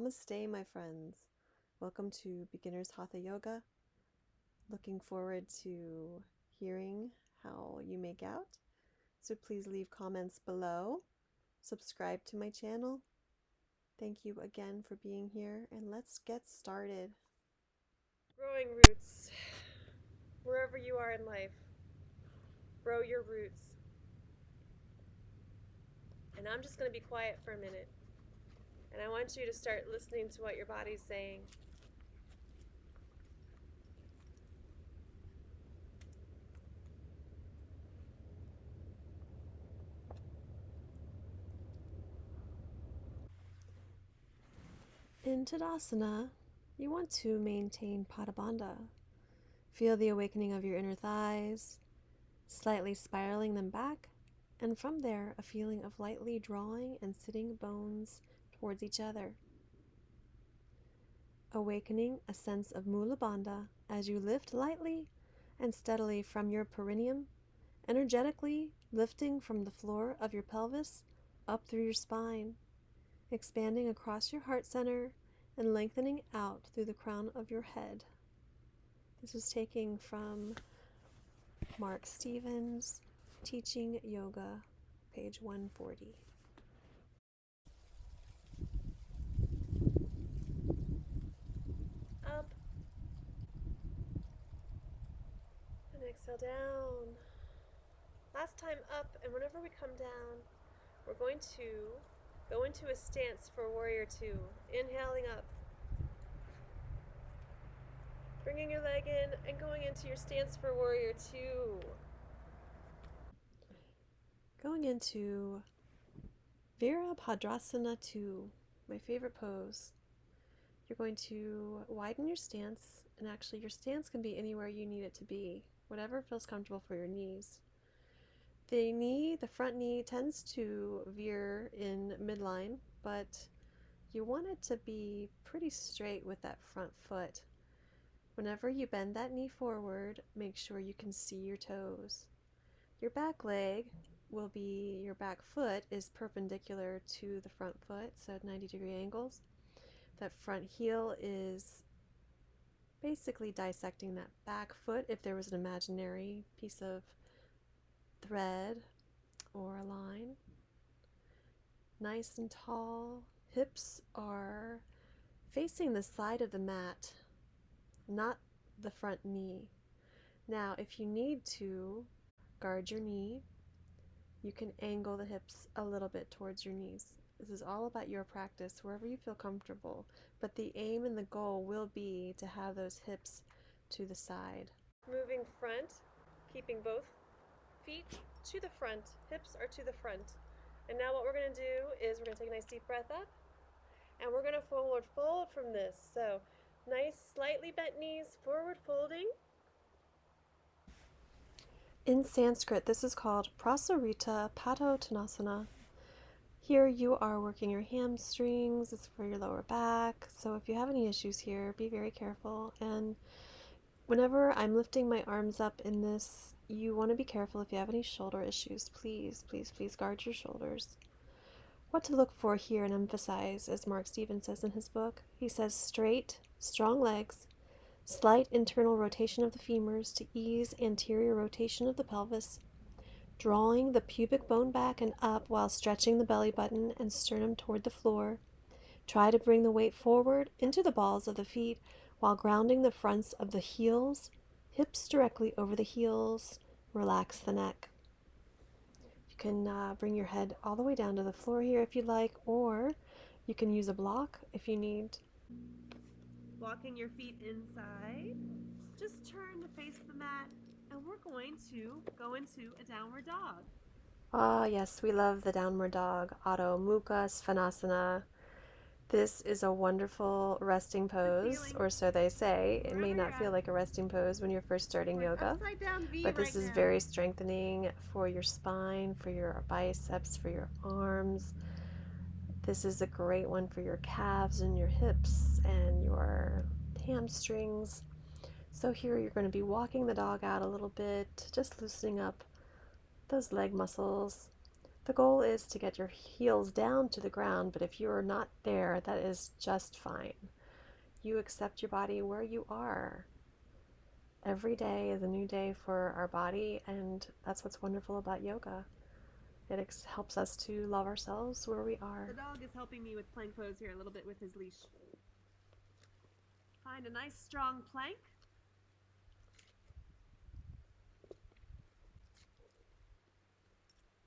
Namaste, my friends. Welcome to Beginner's Hatha Yoga. Looking forward to hearing how you make out. So please leave comments below. Subscribe to my channel. Thank you again for being here, and let's get started. Growing roots. Wherever you are in life, grow your roots. And I'm just going to be quiet for a minute. And I want you to start listening to what your body's saying. In Tadasana, you want to maintain Padabandha. Feel the awakening of your inner thighs, slightly spiraling them back, and from there, a feeling of lightly drawing and sitting bones towards each other. Awakening a sense of Mula Bandha as you lift lightly and steadily from your perineum, energetically lifting from the floor of your pelvis up through your spine, expanding across your heart center and lengthening out through the crown of your head. This is taking from Mark Stevens' Teaching Yoga, page 140. Up and exhale down. Last time up, and whenever we come down, we're going to go into a stance for Warrior Two. Inhaling up, bringing your leg in and going into your stance for Warrior Two. Going into Virabhadrasana 2, my favorite pose. You're going to widen your stance, and actually your stance can be anywhere you need it to be, whatever feels comfortable for your knees. The front knee tends to veer in midline, but you want it to be pretty straight with that front foot. Whenever you bend that knee forward, make sure you can see your toes. Your back leg will be, your back foot is perpendicular to the front foot, so 90-degree angles. That front heel is basically dissecting that back foot if there was an imaginary piece of thread or a line. Nice and tall. Hips are facing the side of the mat, not the front knee. Now, if you need to guard your knee, you can angle the hips a little bit towards your knees. This is all about your practice, wherever you feel comfortable. But the aim and the goal will be to have those hips to the side. Moving front, keeping both feet to the front, hips are to the front. And now what we're going to do is we're going to take a nice deep breath up, and we're going to forward fold from this. So nice slightly bent knees, forward folding. In Sanskrit, this is called Prasarita Padottanasana. Here you are working your hamstrings, it's for your lower back. So if you have any issues here, be very careful. And whenever I'm lifting my arms up in this, you want to be careful if you have any shoulder issues. Please, please, please guard your shoulders. What to look for here and emphasize, as Mark Stevens says in his book. He says straight, strong legs, slight internal rotation of the femurs to ease anterior rotation of the pelvis, drawing the pubic bone back and up while stretching the belly button and sternum toward the floor. Try to bring the weight forward into the balls of the feet while grounding the fronts of the heels, hips directly over the heels. Relax the neck. You can bring your head all the way down to the floor here if you'd like, or you can use a block if you need. Walking your feet inside, just turn to face the mat, and we're going to go into a downward dog. Ah, yes, we love the downward dog, Adho Mukha Svanasana. This is a wonderful resting pose, or so they say. It may not feel like a resting pose when you're first starting yoga, but this is very strengthening for your spine, for your biceps, for your arms. This is a great one for your calves and your hips and your hamstrings. So here you're going to be walking the dog out a little bit, just loosening up those leg muscles. The goal is to get your heels down to the ground, but if you are not there, that is just fine. You accept your body where you are. Every day is a new day for our body, and that's what's wonderful about yoga. It helps us to love ourselves where we are. The dog is helping me with plank pose here a little bit with his leash. Find a nice strong plank.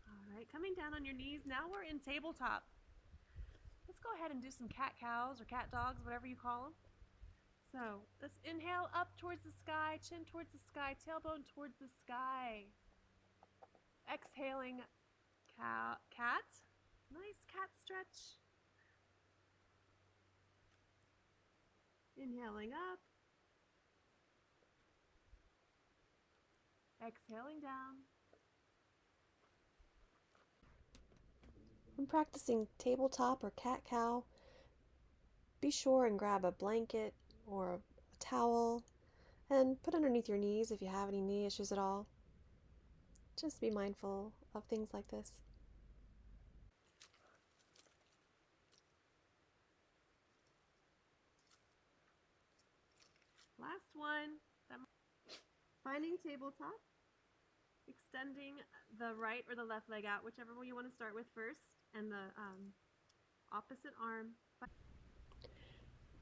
All right, coming down on your knees. Now we're in tabletop. Let's go ahead and do some cat cows or cat dogs, whatever you call them. So let's inhale up towards the sky, chin towards the sky, tailbone towards the sky. Exhaling cat. Nice cat stretch. Inhaling up. Exhaling down. When practicing tabletop or cat-cow, be sure and grab a blanket or a towel and put underneath your knees if you have any knee issues at all. Just be mindful of things like this. Last one. Finding tabletop. Extending the right or the left leg out, whichever one you want to start with first, and the opposite arm.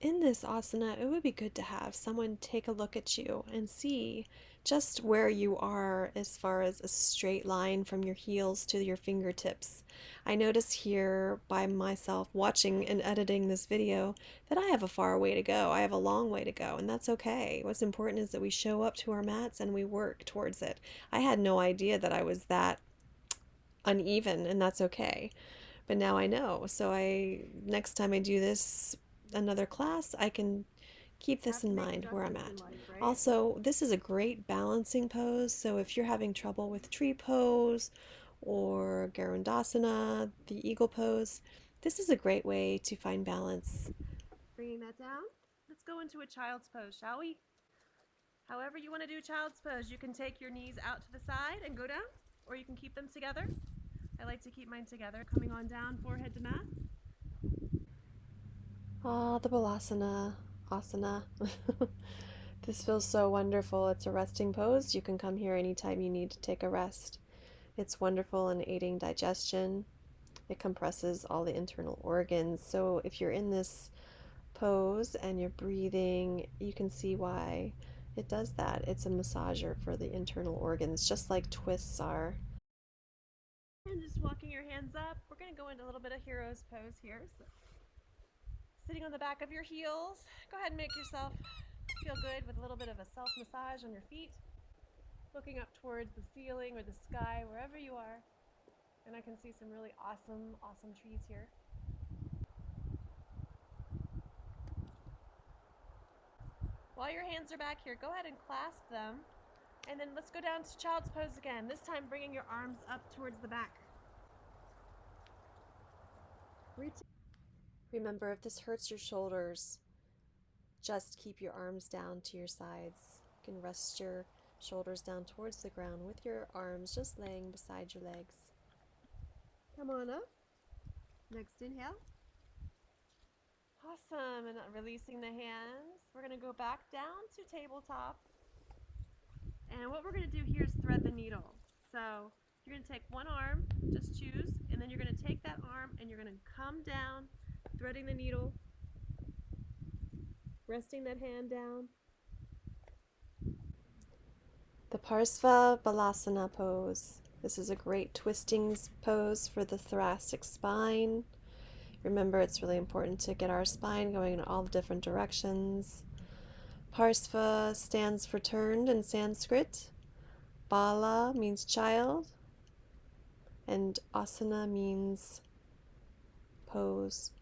In this asana, it would be good to have someone take a look at you and see just where you are as far as a straight line from your heels to your fingertips. I notice here by myself watching and editing this video that I have a far way to go. I have a long way to go, and that's okay. What's important is that we show up to our mats and we work towards it. I had no idea that I was that uneven, and that's okay. But now I know. So next time I do this another class, I can keep this in mind where I'm at. Also, this is a great balancing pose. So if you're having trouble with tree pose or Garudasana, the eagle pose, this is a great way to find balance. Bringing that down. Let's go into a child's pose, shall we? However you want to do child's pose, you can take your knees out to the side and go down, or you can keep them together. I like to keep mine together. Coming on down, forehead to mat. Ah, the balasana, asana. This feels so wonderful. It's a resting pose. You can come here anytime you need to take a rest. It's wonderful in aiding digestion. It compresses all the internal organs. So if you're in this pose and you're breathing, you can see why it does that. It's a massager for the internal organs, just like twists are. And just walking your hands up. We're going to go into a little bit of hero's pose here. So, sitting on the back of your heels. Go ahead and make yourself feel good with a little bit of a self-massage on your feet. Looking up towards the ceiling or the sky, wherever you are. And I can see some really awesome trees here. While your hands are back here, go ahead and clasp them. And then let's go down to child's pose again. This time bringing your arms up towards the back. Remember, if this hurts your shoulders, just keep your arms down to your sides. You can rest your shoulders down towards the ground with your arms just laying beside your legs. Come on up. Next inhale. Awesome. And releasing the hands. We're going to go back down to tabletop. And what we're going to do here is thread the needle. So you're going to take one arm, just choose, and then you're going to take that arm and you're going to come down, threading the needle, resting that hand down. The Parsva Balasana pose. This is a great twisting pose for the thoracic spine. Remember, it's really important to get our spine going in all the different directions. Parsva stands for turned in Sanskrit. Bala means child. And asana means pose.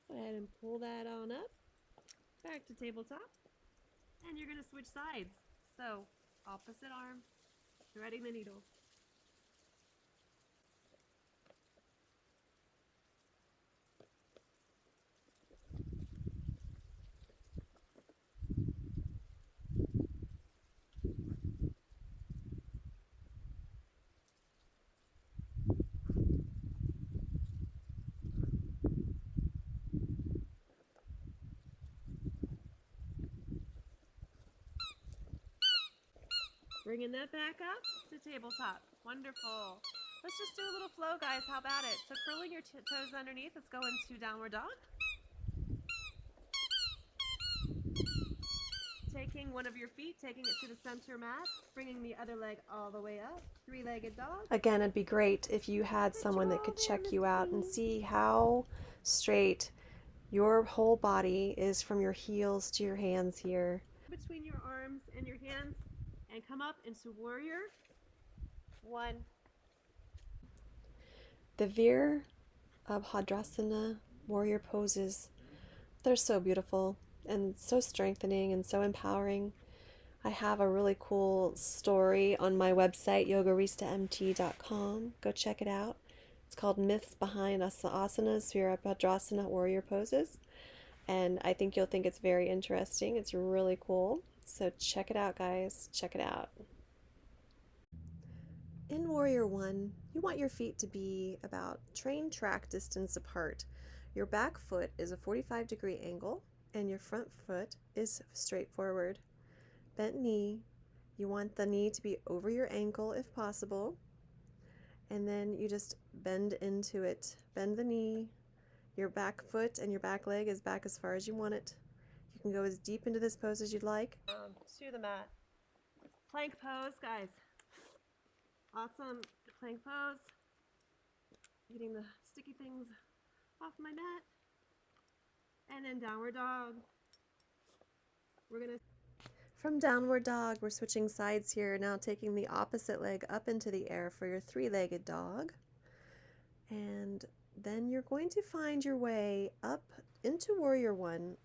Go ahead and pull that on up. Back to tabletop. And you're going to switch sides. So, opposite arm, threading the needle. Bringing that back up to tabletop. Wonderful. Let's just do a little flow, guys. How about it? So curling your toes underneath. Let's go into downward dog. Taking one of your feet, taking it to the center mat, bringing the other leg all the way up. Three-legged dog. Again, it'd be great if you had someone that could check you out and see how straight your whole body is from your heels to your hands here. Between your arms and your hands, and come up into warrior one. The Virabhadrasana warrior poses, they're so beautiful and so strengthening and so empowering. I have a really cool story on my website, yogarista.mt.com. Go check it out. It's called Myths Behind Asanas, Virabhadrasana Warrior Poses. And I think you'll think it's very interesting. It's really cool. So check it out, guys. Check it out. In Warrior 1, you want your feet to be about train track distance apart. Your back foot is a 45-degree angle, and your front foot is straight forward. Bent knee, you want the knee to be over your ankle if possible, and then you just bend into it. Bend the knee, your back foot and your back leg is back as far as you want it. You can go as deep into this pose as you'd like. To the mat. Plank pose, guys. Awesome plank pose. Getting the sticky things off my mat. And then downward dog. From downward dog, we're switching sides here, now taking the opposite leg up into the air for your three-legged dog. And then you're going to find your way up into Warrior 1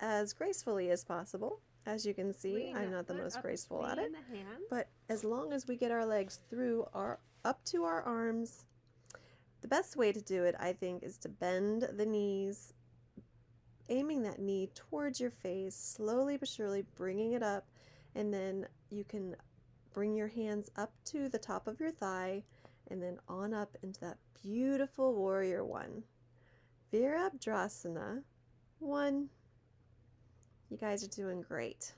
as gracefully as possible. As you can see, I'm not the most graceful at it, but as long as we get our legs through up to our arms, the best way to do it, I think, is to bend the knees, aiming that knee towards your face, slowly but surely bringing it up, and then you can bring your hands up to the top of your thigh and then on up into that beautiful Warrior 1. Virabhadrasana 1. You guys are doing great.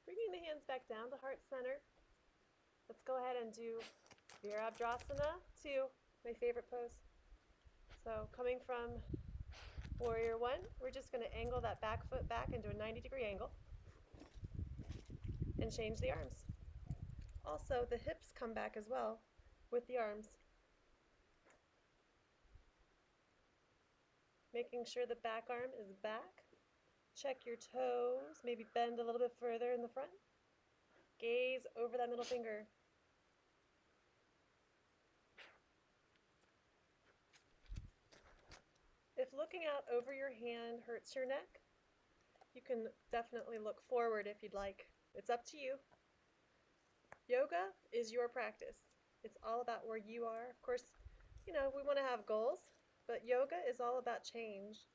Bringing the hands back down to heart center. Let's go ahead and do Virabhadrasana 2, my favorite pose. So coming from Warrior 1, we're just going to angle that back foot back into a 90-degree angle and change the arms. Also, the hips come back as well with the arms. Making sure the back arm is back. Check your toes, maybe bend a little bit further in the front. Gaze over that middle finger. If looking out over your hand hurts your neck, you can definitely look forward if you'd like. It's up to you. Yoga is your practice. It's all about where you are. Of course, we want to have goals, but yoga is all about change.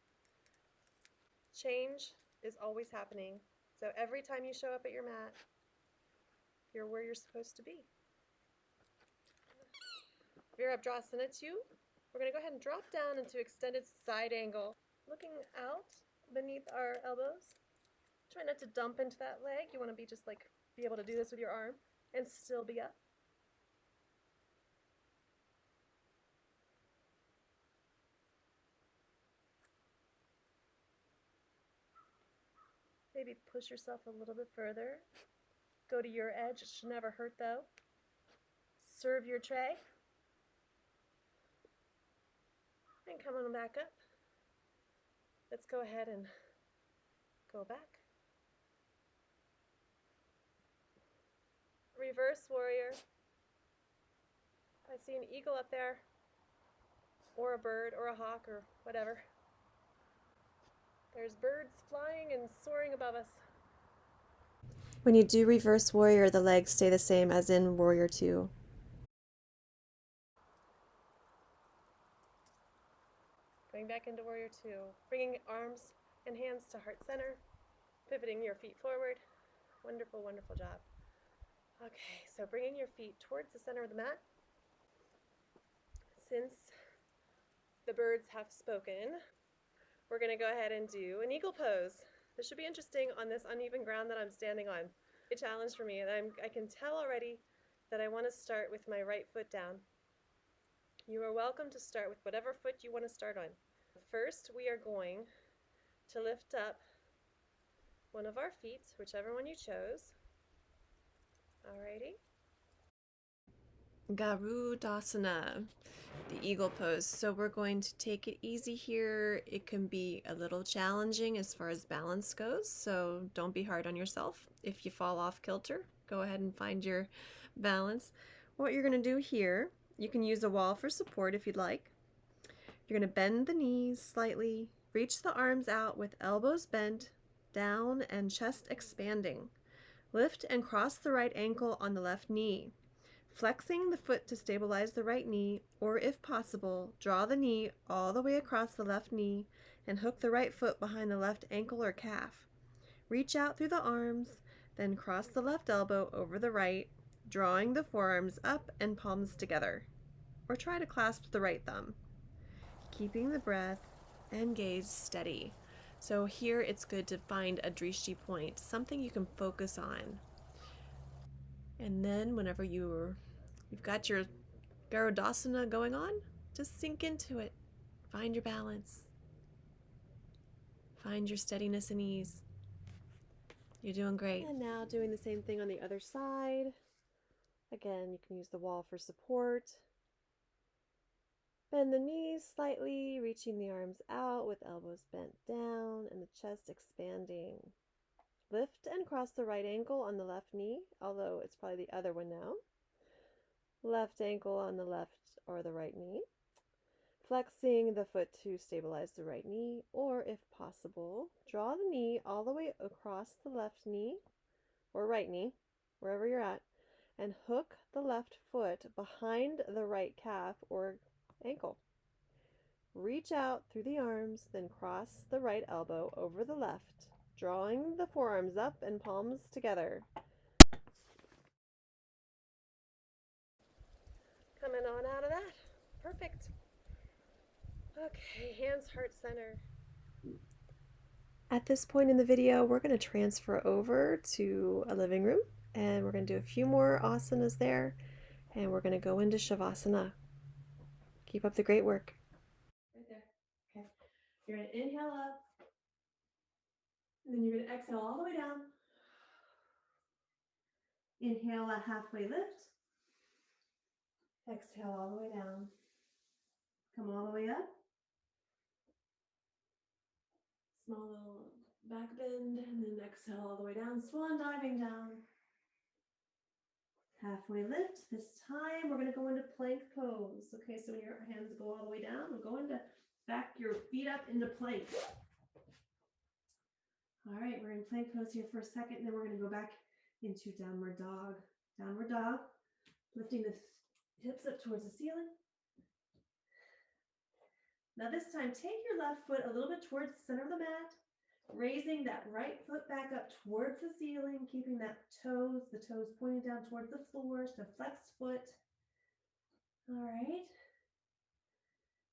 Change is always happening. So every time you show up at your mat, you're where you're supposed to be. Virabhadrasana 2. We're going to go ahead and drop down into extended side angle. Looking out beneath our elbows. Try not to dump into that leg. You want to be able to do this with your arm and still be up. Maybe push yourself a little bit further. Go to your edge. It should never hurt though. Serve your tray. And come on back up. Let's go ahead and go back. Reverse warrior. I see an eagle up there, or a bird, or a hawk, or whatever. There's birds flying and soaring above us. When you do reverse warrior, the legs stay the same as in Warrior 2. Going back into Warrior 2, bringing arms and hands to heart center, pivoting your feet forward. Wonderful, wonderful job. Okay, so bringing your feet towards the center of the mat. Since the birds have spoken, we're going to go ahead and do an eagle pose. This should be interesting on this uneven ground that I'm standing on. A challenge for me, and I can tell already that I want to start with my right foot down. You are welcome to start with whatever foot you want to start on. First, we are going to lift up one of our feet, whichever one you chose. Alrighty. Garudasana, the eagle pose. So we're going to take it easy here. It can be a little challenging as far as balance goes, so don't be hard on yourself. If you fall off kilter, go ahead and find your balance. What you're going to do here, you can use a wall for support if you'd like. You're going to bend the knees slightly, reach the arms out with elbows bent, down and chest expanding. Lift and cross the right ankle on the left knee. Flexing the foot to stabilize the right knee, or if possible, draw the knee all the way across the left knee and hook the right foot behind the left ankle or calf. Reach out through the arms, then cross the left elbow over the right, drawing the forearms up and palms together. Or try to clasp the right thumb. Keeping the breath and gaze steady. So here it's good to find a drishti point, something you can focus on. And then whenever you've got your Garudasana going on, just sink into it. Find your balance. Find your steadiness and ease. You're doing great. And now doing the same thing on the other side. Again, you can use the wall for support. Bend the knees slightly, reaching the arms out with elbows bent down and the chest expanding. Lift and cross the right ankle on the left knee, although it's probably the other one now. Left ankle on the left or the right knee. Flexing the foot to stabilize the right knee, or if possible, draw the knee all the way across the left knee or right knee, wherever you're at, and hook the left foot behind the right calf or ankle. Reach out through the arms, then cross the right elbow over the left, drawing the forearms up and palms together. Coming on out of that. Perfect. Okay, hands heart center. At this point in the video, we're going to transfer over to a living room, and we're going to do a few more asanas there, and we're going to go into Shavasana. Keep up the great work. Right there. Okay. You're going to inhale up, and then you're going to exhale all the way down. Inhale a halfway lift. Exhale all the way down. Come all the way up. Small little back bend, and then exhale all the way down. Swan diving down. Halfway lift. This time we're going to go into plank pose. Okay, so when your hands go all the way down, we'll go into back your feet up into plank. All right, we're in plank pose here for a second, and then we're going to go back into downward dog. Downward dog, lifting the hips up towards the ceiling. Now this time, take your left foot a little bit towards the center of the mat, raising that right foot back up towards the ceiling, keeping the toes pointing down towards the floor, so flexed foot. All right.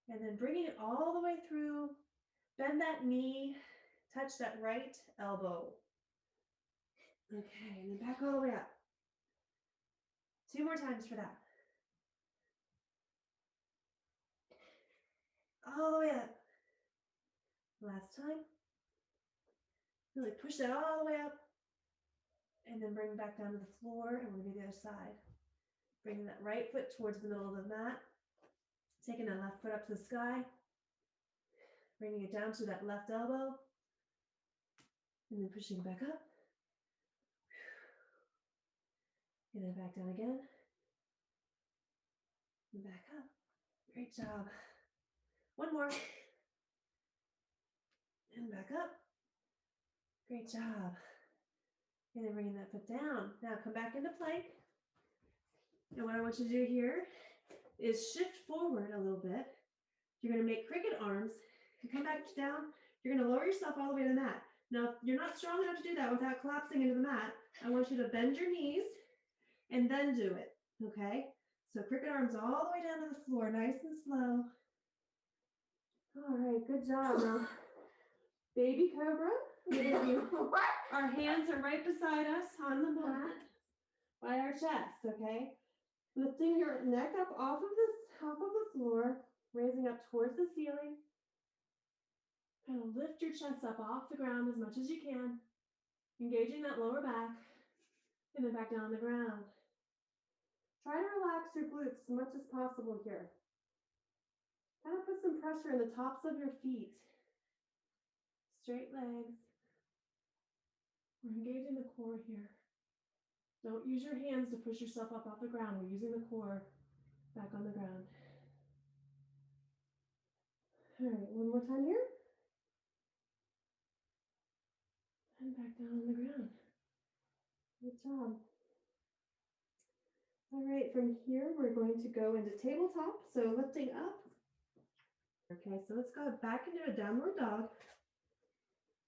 And then bringing it all the way through, bend that knee, touch that right elbow. Okay, and then back all the way up. 2 more times for that. All the way up. Last time. Really push that all the way up. And then bring back down to the floor, and we're going to do the other side. Bringing that right foot towards the middle of the mat. Taking that left foot up to the sky. Bringing it down to that left elbow. And then pushing back up. And then back down again. And back up. Great job. One more. And back up. Great job. And then bringing that foot down. Now come back into plank. And what I want you to do here is shift forward a little bit. You're going to make cricket arms. You come back down. You're going to lower yourself all the way to the mat. Now, if you're not strong enough to do that without collapsing into the mat, I want you to bend your knees and then do it. Okay? So cricket arms all the way down to the floor, nice and slow. All right, good job. Now, Baby cobra. Our hands are right beside us on the mat by our chest, okay? Lifting your neck up off of the floor, raising up towards the ceiling. Kind of lift your chest up off the ground as much as you can, engaging that lower back, and then back down on the ground. Try to relax your glutes as much as possible here. Kind of put some pressure in the tops of your feet. Straight legs. We're engaging the core here. Don't use your hands to push yourself up off the ground. We're using the core back on the ground. All right, one more time here. And back down on the ground. Good job. All right, from here, we're going to go into tabletop. So lifting up. Okay, so let's go back into a downward dog.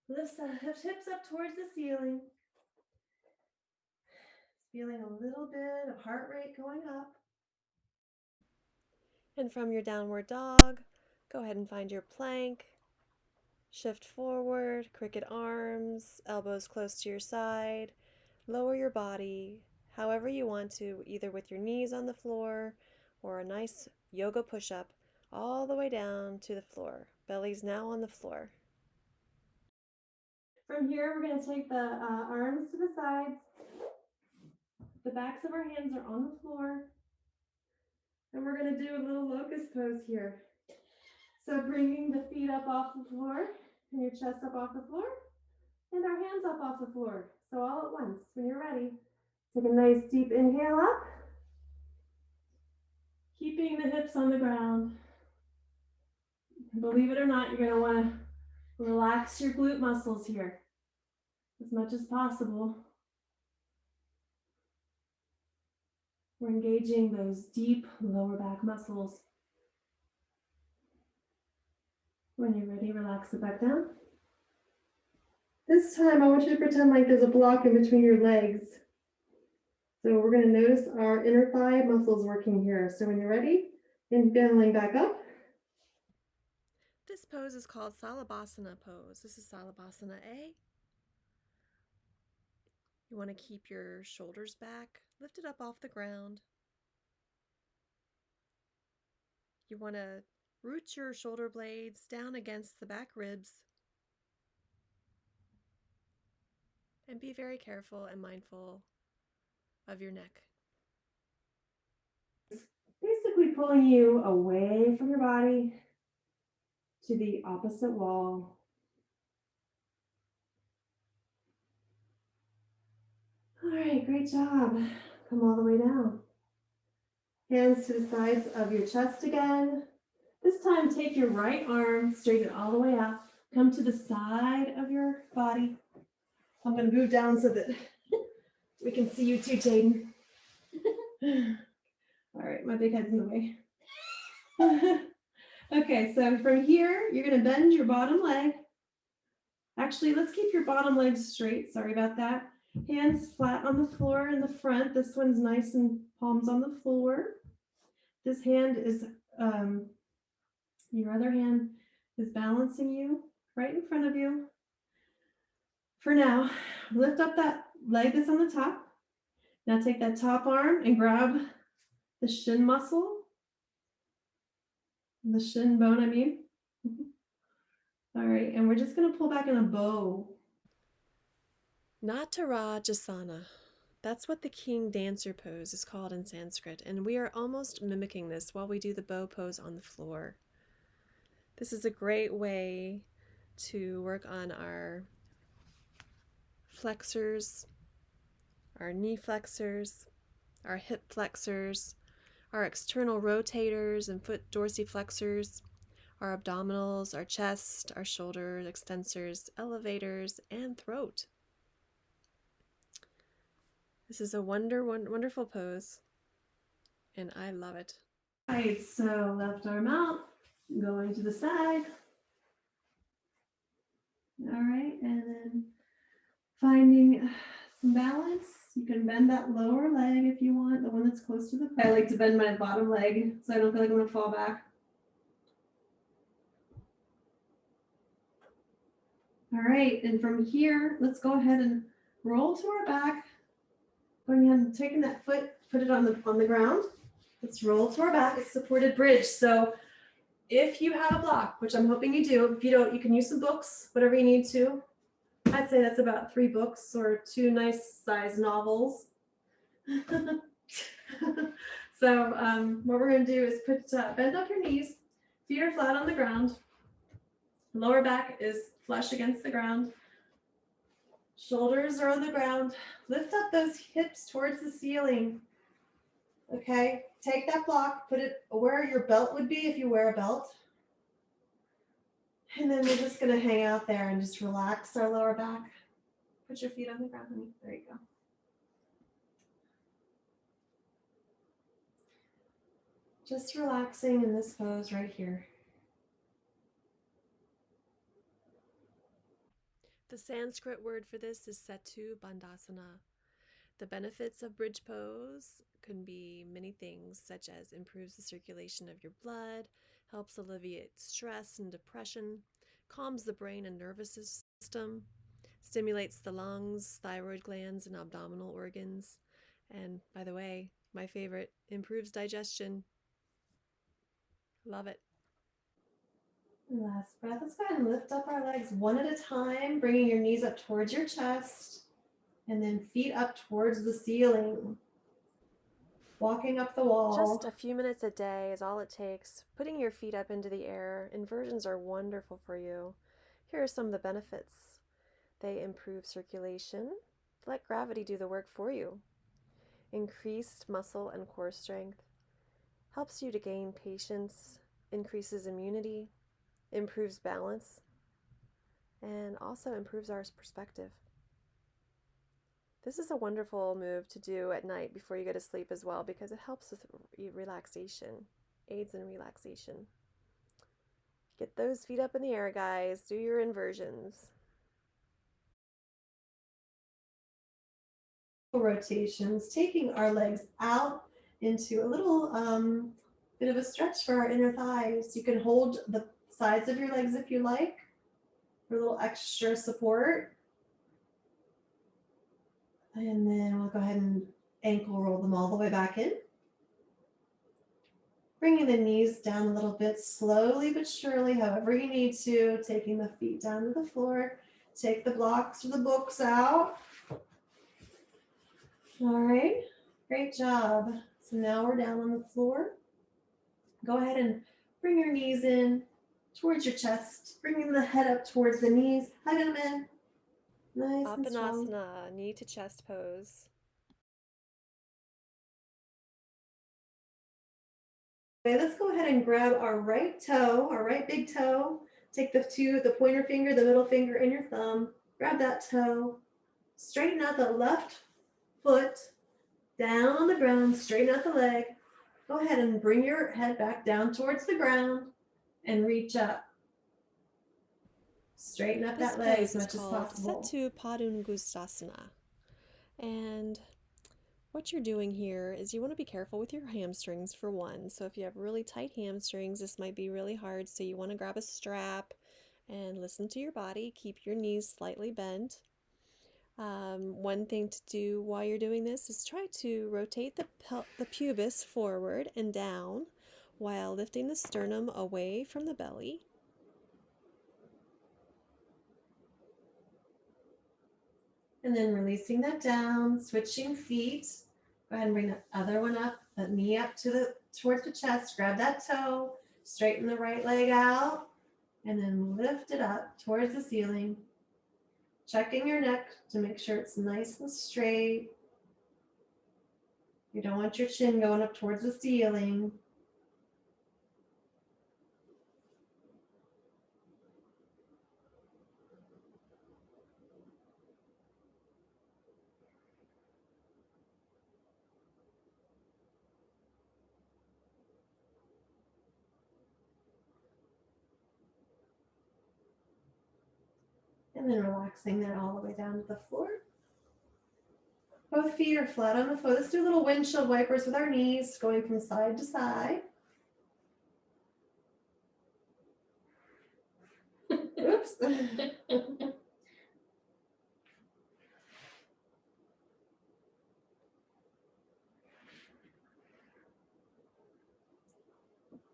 Lift the hips up towards the ceiling. Feeling a little bit of heart rate going up. And from your downward dog, go ahead and find your plank. Shift forward, cricket arms, elbows close to your side. Lower your body however you want to, either with your knees on the floor or a nice yoga push-up all the way down to the floor. Belly's now on the floor. From here, we're going to take the arms to the sides. The backs of our hands are on the floor. And we're going to do a little locust pose here. So bringing the feet up off the floor and your chest up off the floor and our hands up off the floor. So all at once, when you're ready, take a nice deep inhale up. Keeping the hips on the ground. Believe it or not, you're going to want to relax your glute muscles here as much as possible. We're engaging those deep lower back muscles. When you're ready, relax it back down. This time, I want you to pretend like there's a block in between your legs. So we're going to notice our inner thigh muscles working here. So when you're ready, inhaling back up. This pose is called SAVASANA pose. This is SAVASANA A. You want to keep your shoulders back, lifted up off the ground. You want to root your shoulder blades down against the back ribs. And be very careful and mindful of your neck. Basically pulling you away from your body to the opposite wall. All right, great job. Come all the way down. Hands to the sides of your chest again. This time, take your right arm, straighten it all the way out. Come to the side of your body. I'm going to move down so that we can see you too, Jaden. All right, my big head's in the way. Okay, so from here, you're going to bend your bottom leg. Actually, let's keep your bottom leg straight. Sorry about that. Hands flat on the floor in the front. This one's nice and palms on the floor. This hand is, your other hand is balancing you right in front of you. For now, lift up that leg that's on the top. Now take that top arm and grab the shin muscle. The shin bone, I mean. All right, and we're just going to pull back in a bow. Natarajasana. That's what the king dancer pose is called in Sanskrit, and we are almost mimicking this while we do the bow pose on the floor. This is a great way to work on our flexors, our knee flexors, our hip flexors, our external rotators and foot dorsiflexors, our abdominals, our chest, our shoulder extensors, elevators, and throat. This is a wonderful pose, and I love it. All right, so left arm out, going to the side. All right, and then finding some balance. You can bend that lower leg if you want, the one that's close to the front. I like to bend my bottom leg so I don't feel like I'm going to fall back. All right, and from here, let's go ahead and roll to our back. Going ahead and taking that foot, put it on the ground. Let's roll to our back. It's supported bridge. So if you have a block, which I'm hoping you do, if you don't, you can use some books, whatever you need to. I'd say that's about 3 books or 2 nice size novels. So what we're going to do is bend up your knees, feet are flat on the ground, lower back is flush against the ground, shoulders are on the ground, lift up those hips towards the ceiling. Okay, take that block, put it where your belt would be if you wear a belt. And then we're just going to hang out there and just relax our lower back. Put your feet on the ground, honey. There you go. Just relaxing in this pose right here. The Sanskrit word for this is Setu Bandhasana. The benefits of bridge pose can be many things, such as improves the circulation of your blood, helps alleviate stress and depression, calms the brain and nervous system, stimulates the lungs, thyroid glands, and abdominal organs. And by the way, my favorite, improves digestion. Love it. Last breath. Let's go ahead and lift up our legs one at a time, bringing your knees up towards your chest, and then feet up towards the ceiling. Walking up the wall. Just a few minutes a day is all it takes. Putting your feet up into the air. Inversions are wonderful for you. Here are some of the benefits. They improve circulation. Let gravity do the work for you. Increased muscle and core strength. Helps you to gain patience. Increases immunity. Improves balance. And also improves our perspective. This is a wonderful move to do at night before you go to sleep as well, because it helps with relaxation, aids in relaxation. Get those feet up in the air, guys. Do your inversions. Rotations, taking our legs out into a little bit of a stretch for our inner thighs. You can hold the sides of your legs if you like for a little extra support. And then we'll go ahead and ankle roll them all the way back in. Bringing the knees down a little bit, slowly but surely, however you need to, taking the feet down to the floor. Take the blocks or the books out. All right, great job. So now we're down on the floor. Go ahead and bring your knees in towards your chest, bringing the head up towards the knees, hugging them in. Nice and strong. Apanasana, knee to chest pose. Okay, let's go ahead and grab our right toe, our right big toe. Take the pointer finger, the middle finger, and your thumb. Grab that toe. Straighten out the left foot down on the ground. Straighten out the leg. Go ahead and bring your head back down towards the ground and reach up. Straighten up that leg as much as possible. Setu Padangusthasana. And what you're doing here is you want to be careful with your hamstrings for one. So if you have really tight hamstrings, this might be really hard. So you want to grab a strap and listen to your body. Keep your knees slightly bent. One thing to do while you're doing this is try to rotate the pubis forward and down while lifting the sternum away from the belly. And then releasing that down, switching feet. Go ahead and bring the other one up, the knee up towards the chest. Grab that toe, straighten the right leg out, and then lift it up towards the ceiling. Checking your neck to make sure it's nice and straight. You don't want your chin going up towards the ceiling. And then relaxing that all the way down to the floor. Both feet are flat on the floor. Let's do little windshield wipers with our knees, going from side to side. Oops.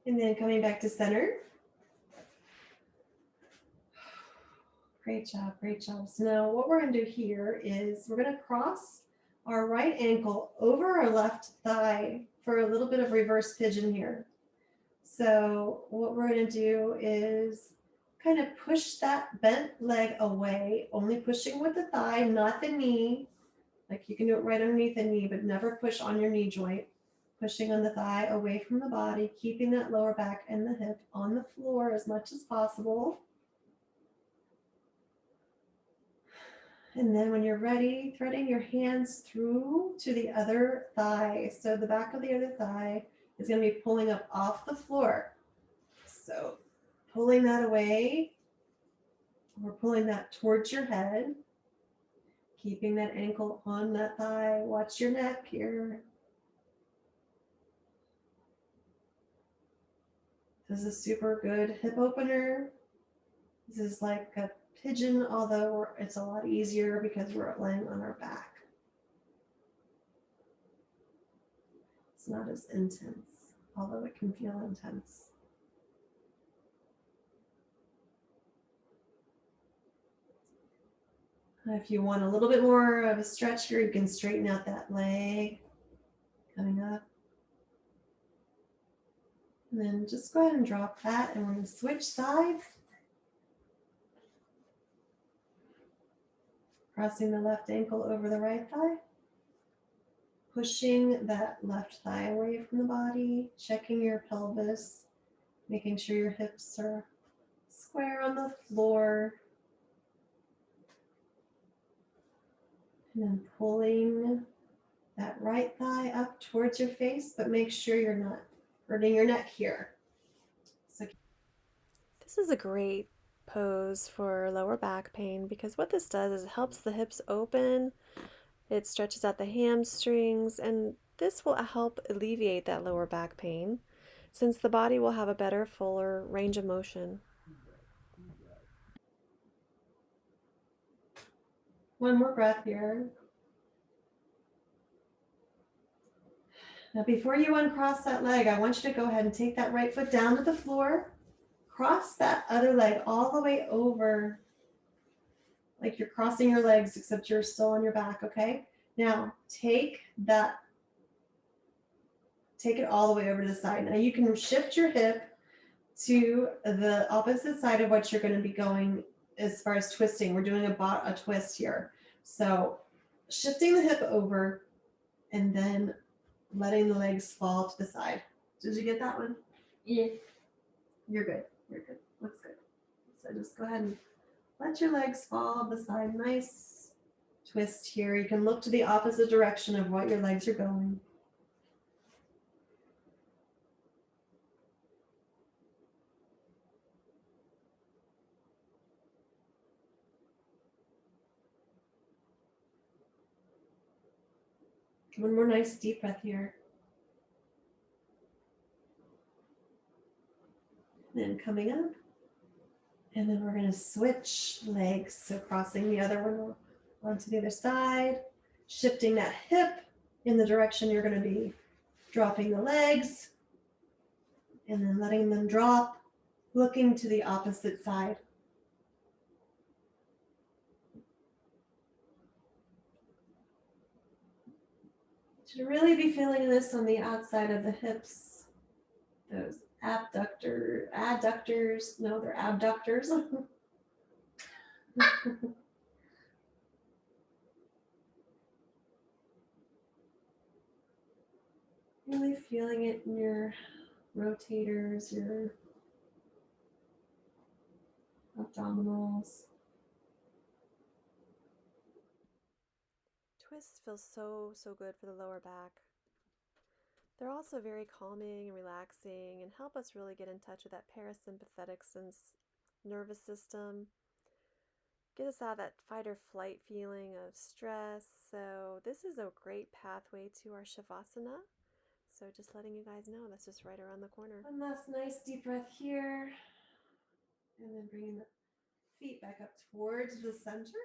And then coming back to center. Great job, great job. So now what we're going to do here is we're going to cross our right ankle over our left thigh for a little bit of reverse pigeon here. So what we're going to do is kind of push that bent leg away, only pushing with the thigh, not the knee. Like you can do it right underneath the knee, but never push on your knee joint. Pushing on the thigh away from the body, keeping that lower back and the hip on the floor as much as possible. And then when you're ready, threading your hands through to the other thigh. So the back of the other thigh is going to be pulling up off the floor. So pulling that away, or pulling that towards your head, keeping that ankle on that thigh. Watch your neck here. This is a super good hip opener. This is like a pigeon, although it's a lot easier because we're laying on our back. It's not as intense, although it can feel intense. If you want a little bit more of a stretch here, you can straighten out that leg coming up. And then just go ahead and drop that, and we're going to switch sides. Crossing the left ankle over the right thigh. Pushing that left thigh away from the body, checking your pelvis, making sure your hips are square on the floor. And then pulling that right thigh up towards your face, but make sure you're not hurting your neck here. So This is a great pose for lower back pain because what this does is it helps the hips open, it stretches out the hamstrings, and this will help alleviate that lower back pain since the body will have a better, fuller range of motion. one more breath here. Now, before you uncross that leg, I want you to go ahead and take that right foot down to the floor. Cross that other leg all the way over, like you're crossing your legs, except you're still on your back, okay? Now, take it all the way over to the side. Now, you can shift your hip to the opposite side of what you're going to be going as far as twisting. We're doing a twist here. So, shifting the hip over and then letting the legs fall to the side. Did you get that one? Yeah. You're good. You're good. Looks good. So just go ahead and let your legs fall to the side. Nice twist here. You can look to the opposite direction of what your legs are going. One more nice deep breath here. Then coming up. And then we're going to switch legs. So crossing the other one onto the other side. Shifting that hip in the direction you're going to be dropping the legs. And then letting them drop. Looking to the opposite side. Should really be feeling this on the outside of the hips. Those adductors. No, they're abductors. Really feeling it in your rotators, your abdominals. Twists feel so good for the lower back. They're also very calming and relaxing and help us really get in touch with that parasympathetic nervous system. Get us out of that fight or flight feeling of stress. So this is a great pathway to our Shavasana. So just letting you guys know, that's just right around the corner. One last nice deep breath here. And then bringing the Feet back up towards the center.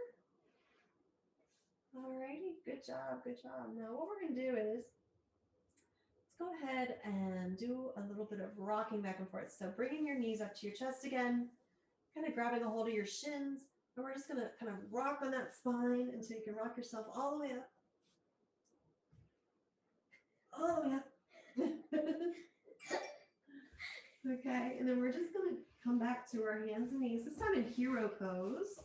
Alrighty, good job, good job. Now what we're going to do is, let's go ahead and do a little bit of rocking back and forth. So bringing your knees up to your chest again, kind of grabbing a hold of your shins, and we're just going to kind of rock on that spine until you can rock yourself all the way up. All the way up. Okay, and then we're just going to come back to our hands and knees, this time in hero pose.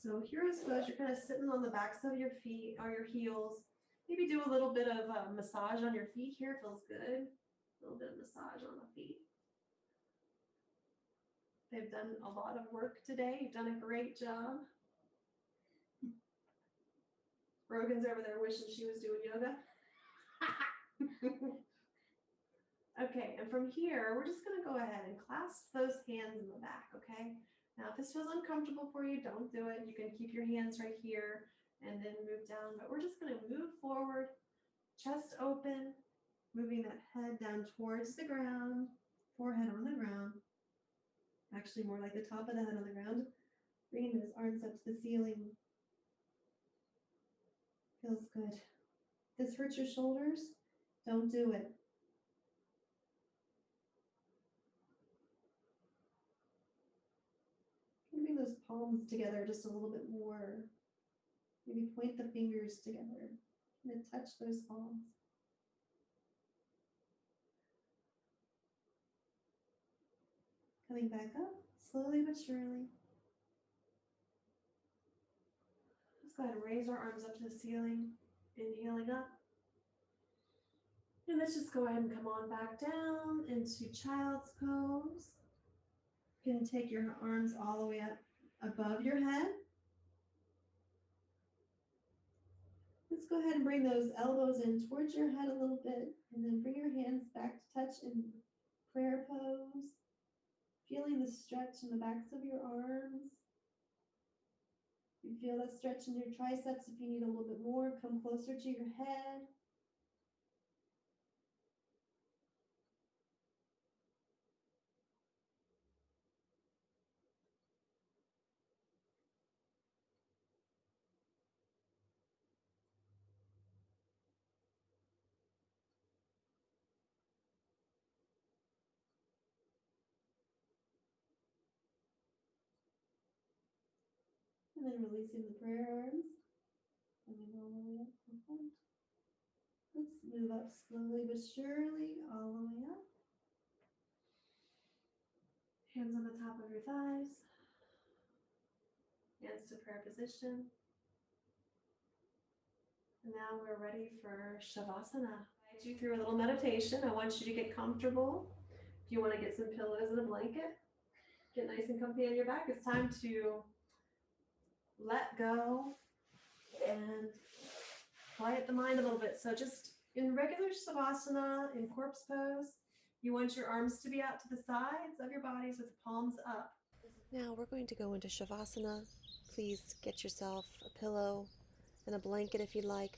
So hero's pose, you're kind of sitting on the backs of your feet or your heels. Maybe do a little bit of massage on your feet here, feels good. A little bit of massage on the feet. They've done a lot of work today. You've done a great job. Rogan's over there wishing she was doing yoga. Okay, and from here, we're just going to go ahead and clasp those hands in the back, okay? Now, if this feels uncomfortable for you, don't do it. You can keep your hands right here and then move down, but we're just going to move forward, chest open, moving that head down towards the ground, forehead on the ground. Actually, more like the top of the head on the ground. Bringing those arms up to the ceiling. Feels good. If this hurts your shoulders, don't do it. Bring those palms together just a little bit more. Maybe point the fingers together and touch those palms. Coming back up, slowly but surely. Let's go ahead and raise our arms up to the ceiling, inhaling up. And let's just go ahead and come on back down into child's pose. You can take your arms all the way up above your head. Let's go ahead and bring those elbows in towards your head a little bit, and then bring your hands back to touch in prayer pose. Feeling the stretch in the backs of your arms. You feel that stretch in your triceps. If you need a little bit more, come closer to your head. And then releasing the prayer arms. Coming all the way up to the front. Let's move up slowly but surely, all the way up. Hands on the top of your thighs. Hands to prayer position. And now we're ready for Shavasana. I guide you through a little meditation. I want you to get comfortable. If you want to get some pillows and a blanket, get nice and comfy on your back. It's time to let go and quiet the mind a little bit. So just in regular Savasana, in corpse pose, you want your arms to be out to the sides of your bodies with the palms up. Now we're going to go into Shavasana. Please get yourself a pillow and a blanket if you'd like,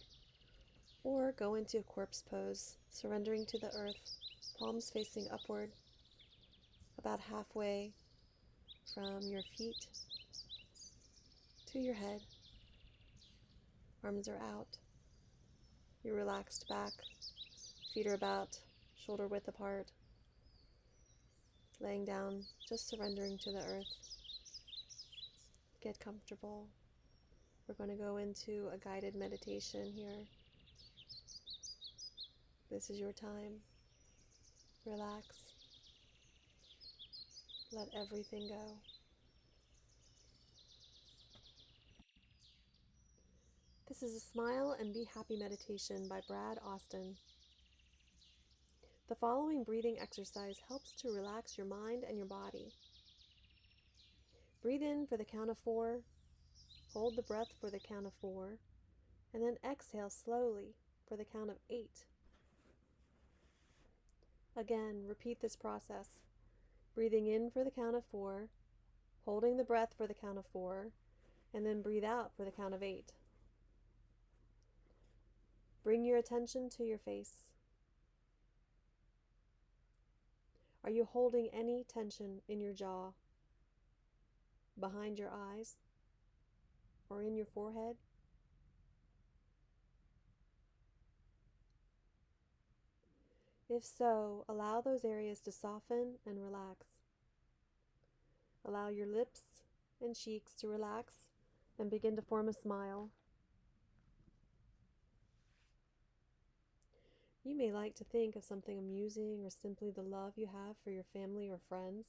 or go into a corpse pose, surrendering to the earth, palms facing upward, about halfway from your feet to your head. Arms are out. Your relaxed back, feet are about shoulder width apart. Laying down, just surrendering to the earth. Get comfortable. We're going to go into a guided meditation here. This is your time. Relax. Let everything go. This is a Smile and Be Happy meditation by Brad Austin. The following breathing exercise helps to relax your mind and your body. Breathe in for the count of 4, hold the breath for the count of 4, and then exhale slowly for the count of 8. Again, repeat this process. Breathing in for the count of 4, holding the breath for the count of 4, and then breathe out for the count of 8. Bring your attention to your face. Are you holding any tension in your jaw? behind your eyes, or in your forehead? If so, allow those areas to soften and relax. Allow your lips and cheeks to relax and begin to form a smile. You may like to think of something amusing or simply the love you have for your family or friends.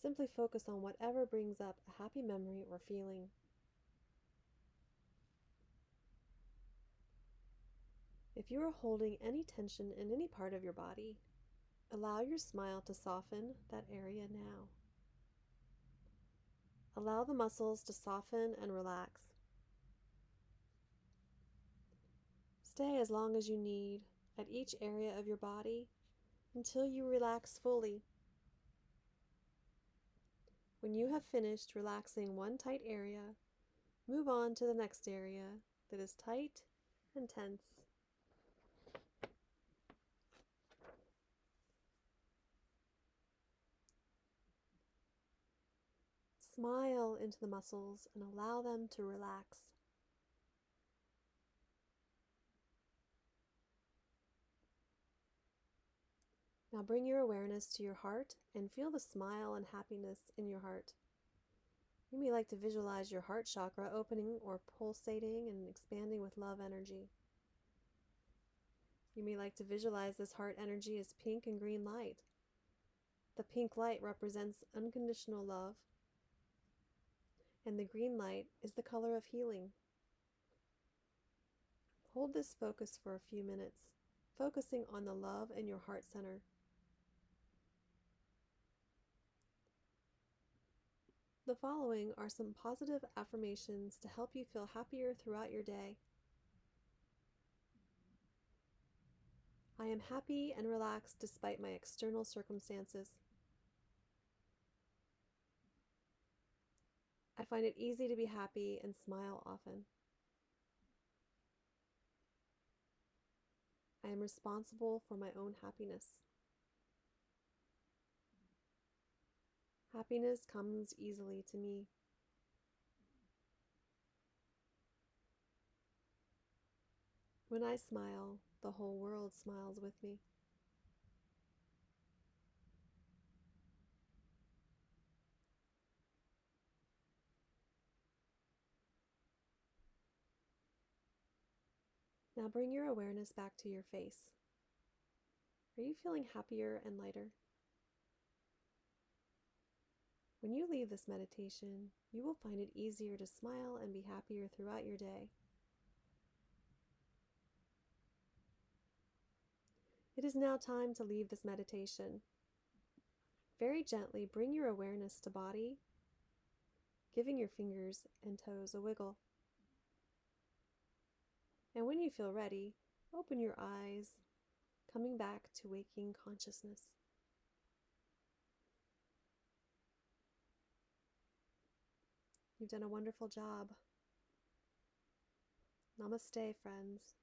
Simply focus on whatever brings up a happy memory or feeling. If you are holding any tension in any part of your body, allow your smile to soften that area now. Allow the muscles to soften and relax. Stay as long as you need at each area of your body until you relax fully. When you have finished relaxing one tight area, move on to the next area that is tight and tense. Smile into the muscles and allow them to relax. Now bring your awareness to your heart and feel the smile and happiness in your heart. You may like to visualize your heart chakra opening or pulsating and expanding with love energy. You may like to visualize this heart energy as pink and green light. The pink light represents unconditional love, and the green light is the color of healing. Hold this focus for a few minutes, focusing on the love in your heart center. The following are some positive affirmations to help you feel happier throughout your day. I am happy and relaxed despite my external circumstances. I find it easy to be happy and smile often. I am responsible for my own happiness. Happiness comes easily to me. When I smile, the whole world smiles with me. Now bring your awareness back to your face. Are you feeling happier and lighter? When you leave this meditation, you will find it easier to smile and be happier throughout your day. It is now time to leave this meditation. Very gently bring your awareness to body, giving your fingers and toes a wiggle. And when you feel ready, open your eyes, coming back to waking consciousness. You've done a wonderful job. Namaste, friends.